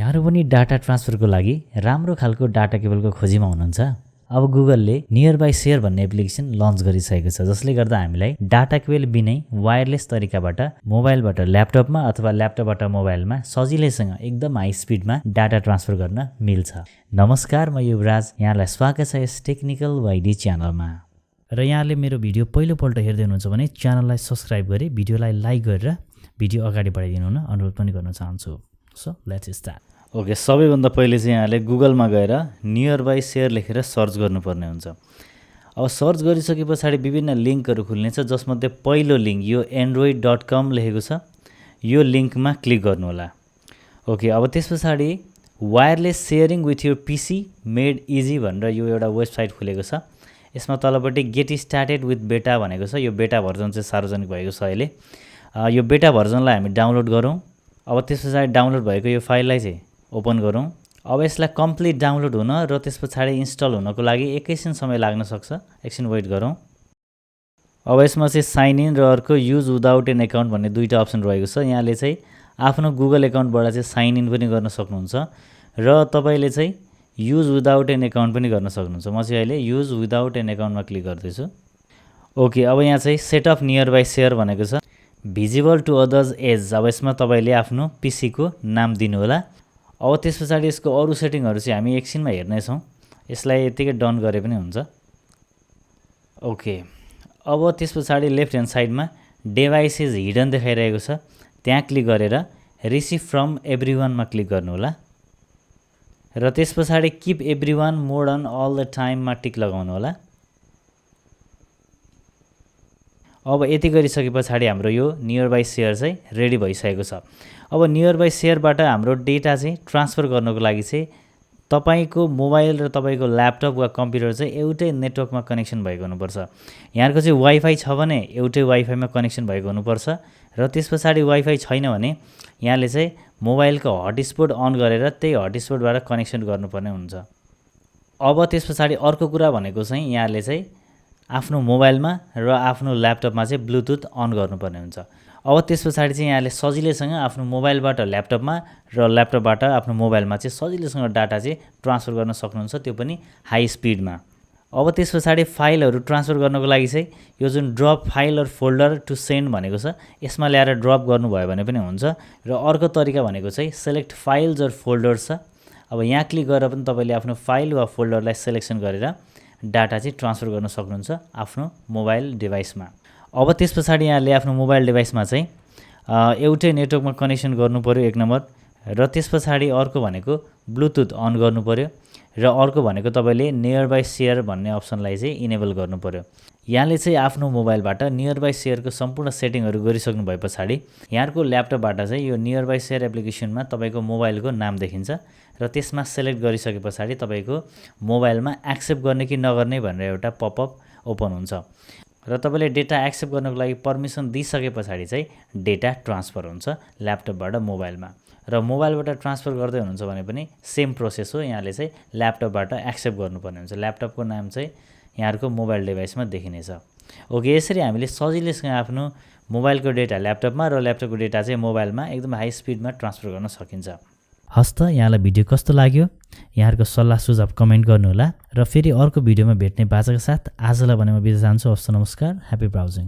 यहाँहरु पनि डाटा ट्रान्सफरको लागि राम्रो खालको डाटा केबलको खोजीमा हुनुहुन्छ। अब गुगलले नियर बाई शेयर भन्ने एप्लिकेसन लन्च गरिसकेको छ, जसले गर्दा हामीलाई डाटा केबल बिनै वायरलेस तरिकाबाट मोबाइलबाट ल्यापटपमा अथवा ल्यापटपबाट मोबाइलमा सजिलैसँग एकदम हाई स्पिडमा डाटा ट्रान्सफर गर्न मिल्छ। नमस्कार, म युवराज, यहाँलाई स्वागत छ यस टेक्निकलyd च्यानलमा। र यहाँले मेरो भिडियो पहिलोपल्ट हेर्दै हुनुहुन्छ भने च्यानललाई सब्स्क्राइब गरी भिडियोलाई लाइक गरेर भिडियो अगाडि बढाइदिनु हुन अनुरोध पनि गर्न चाहन्छु। So let's start. ओके, सबैभन्दा पहिले चाहिँ यहाँले गुगलमा गएर नियर बाई शेयर लेखेर सर्च गर्नुपर्ने हुन्छ। अब सर्च गरिसके पछाडि विभिन्न लिङ्कहरू खुल्नेछ, जसमध्ये पहिलो लिङ्क यो android.com लेखेको छ, यो लिङ्कमा क्लिक गर्नु होला। ओके, अब त्यस पछाडि वायरलेस सेयरिङ विथ योर पिसी मेड इजी भनेर यो एउटा वेबसाइट खुलेको छ। यसमा तलपट्टि गेट स्टार्टेड विथ बेटा भनेको छ। यो बेटा भर्जन चाहिँ सार्वजनिक भएको छ अहिले। यो बेटा भर्जनलाई हामी डाउनलोड गरौँ। अब त्यस पछाडि डाउनलोड भएको यो फाइललाई चाहिँ ओपन गरौँ। अब यसलाई कम्प्लिट डाउनलोड हुन र त्यस पछाडि इन्स्टल हुनको लागि एकैछिन समय लाग्न सक्छ, एकछिन वेट गरौँ। अब यसमा चाहिँ साइन इन र अर्को युज विदाउट एन एकाउन्ट भन्ने दुईटा अप्सन रहेको छ। यहाँले चाहिँ आफ्नो गुगल एकाउन्टबाट चाहिँ साइन इन पनि गर्न सक्नुहुन्छ र तपाईँले चाहिँ युज विदाउट एन एकाउन्ट पनि गर्न सक्नुहुन्छ। म चाहिँ अहिले युज विदाउट एन एकाउन्टमा क्लिक गर्दैछु। ओके, अब यहाँ चाहिँ set up near by share भनेको छ, भिजिबल टु अदर्स एज। अब यसमा तपाईँले आफ्नो पिसीको नाम दिनु होला। अब त्यस पछाडि यसको अरू सेटिङहरू चाहिँ हामी एकछिनमा हेर्नेछौँ। यसलाई यतिकै डन गरे पनि हुन्छ। ओके, अब त्यस पछाडि लेफ्ट ह्यान्ड साइडमा डिभाइसेस हिडन देखाइरहेको छ, त्यहाँ क्लिक गरेर रिसिभ फ्रम एभ्रीवानमा क्लिक गर्नु होला र त्यस पछाडि keep everyone mode on all the टाइममा टिक लगाउनु होला। अब यति गरिसके पछाडि हाम्रो यो नियर बाई शेयर चाहिँ रेडी भइसकेको छ। अब नियर बाई शेयरबाट हाम्रो डेटा चाहिँ ट्रान्सफर गर्नको लागि चाहिँ तपाईँको मोबाइल र तपाईँको ल्यापटप वा कम्प्युटर चाहिँ एउटै नेटवर्कमा कनेक्सन भएको हुनुपर्छ। यहाँको चाहिँ वाइफाई छ भने एउटै वाइफाईमा कनेक्सन भएको हुनुपर्छ र त्यस पछाडि वाइफाई छैन भने यहाँले चाहिँ मोबाइलको हटस्पट अन गरेर त्यही हटस्पटबाट कनेक्सन गर्नुपर्ने हुन्छ। अब त्यस पछाडि अर्को कुरा भनेको चाहिँ यहाँले चाहिँ आफ्नो मोबाइलमा र आफ्नो ल्यापटपमा चाहिँ ब्लुटुथ अन गर्नुपर्ने हुन्छ। अब त्यस पछाडि चाहिँ यहाँले सजिलैसँग आफ्नो मोबाइलबाट ल्यापटपमा र ल्यापटपबाट आफ्नो मोबाइलमा चाहिँ सजिलैसँग डाटा चाहिँ ट्रान्सफर गर्न सक्नुहुन्छ, त्यो पनि हाई स्पिडमा। अब त्यस पछाडि फाइलहरू ट्रान्सफर गर्नको लागि चाहिँ यो जुन drop file or folder to send भनेको छ, यसमा ल्याएर ड्रप गर्नुभयो भने पनि हुन्छ। र अर्को तरिका भनेको चाहिँ सेलेक्ट फाइल्स अर फोल्डर्स छ। अब यहाँ क्लिक गरेर पनि तपाईँले आफ्नो फाइल वा फोल्डरलाई सेलेक्सन गरेर डाटा चाहिँ ट्रान्सफर गर्न सक्नुहुन्छ आफ्नो मोबाइल डिभाइसमा। अब त्यस पछाडि यहाँले आफ्नो मोबाइल डिभाइसमा चाहिँ एउटै नेटवर्कमा कनेक्सन गर्नु पर्यो, एक नम्बर। र त्यस पछाडि अर्को भनेको ब्लुटुथ अन गर्नु पर्यो र अर्को भनेको तपाईँले नियर बाई शेयर भन्ने अप्सनलाई चाहिँ इनेबल गर्नु पर्यो। यहाँले चाहिँ आफ्नो मोबाइलबाट नियर बाई शेयरको सम्पूर्ण सेटिङहरू गरिसक्नु भए पछाडि यहाँको ल्यापटपबाट चाहिँ यो नियर बाई शेयर एप्लिकेसनमा तपाईँको मोबाइलको नाम देखिन्छ र त्यसमा सेलेक्ट गरिसके पछाडि तपाईँको मोबाइलमा एक्सेप्ट गर्ने कि नगर्ने भनेर एउटा पपअप ओपन हुन्छ र तपाईँले डेटा एक्सेप्ट गर्नको लागि पर्मिसन दिइसके पछाडि चाहिँ डेटा ट्रान्सफर हुन्छ ल्यापटपबाट मोबाइलमा। र मोबाइलबाट ट्रान्सफर गर्दै हुनुहुन्छ भने पनि सेम प्रोसेस हो। यहाँले चाहिँ ल्यापटपबाट एक्सेप्ट गर्नुपर्ने हुन्छ। ल्यापटपको नाम चाहिँ यहाँको मोबाइल डिभाइसमा देखिनेछ। ओके, यसरी हामीले सजिलैसँग आफ्नो मोबाइलको डेटा ल्यापटपमा र ल्यापटपको डेटा चाहिँ मोबाइलमा एकदम हाई स्पिडमा ट्रान्सफर गर्न सकिन्छ। हस् त, यहाँलाई भिडियो कस्तो लाग्यो? यहाँहरूको सल्लाह सुझाव कमेन्ट गर्नुहोला र फेरि अर्को भिडियोमा भेट्ने बाचाका साथ आजलाई भने म बिदा चाहन्छु। हस् त, नमस्कार, ह्याप्पी ब्राउजिङ।